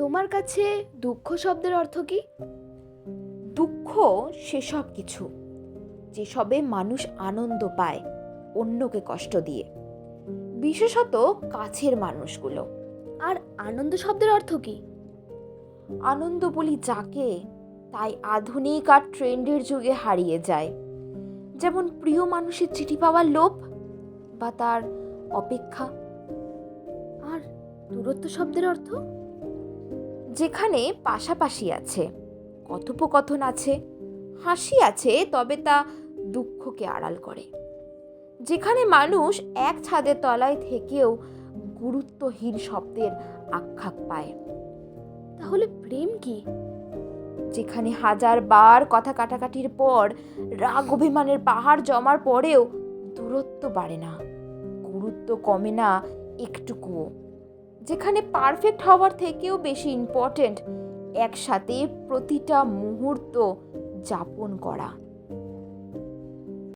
তোমার কাছে দুঃখ শব্দের অর্থ কি? দুঃখ সেসব কিছু যেসবে মানুষ আনন্দ পায় অন্যকে কষ্ট দিয়ে, বিশেষত কাছের মানুষগুলো। আর আনন্দ শব্দের অর্থ কি? আনন্দ বলি যাকে, তাই আধুনিক আর ট্রেন্ডের যুগে হারিয়ে যায়। যেমন প্রিয় মানুষের চিঠি পাওয়ার লোভ বা তার অপেক্ষা। আর দূরত্ব শব্দের অর্থ? যেখানে পাশাপাশি আছে, কথোপকথন আছে, হাসি আছে, তবে তা দুঃখকে আড়াল করে। যেখানে মানুষ এক ছাদের তলায় থেকেও গুরুত্বহীন শব্দের আখ্যাত পায়। তাহলে প্রেম কি? যেখানে হাজার বার কথা কাটাকাটির পর, রাগ অভিমানের পাহাড় জমার পরেও দূরত্ব বাড়ে না, গুরুত্ব কমে না একটুকুও। যেখানে পারফেক্ট হওয়ার থেকেও বেশি ইম্পর্ট্যান্ট একসাথে প্রতিটা মুহূর্ত যাপন করা।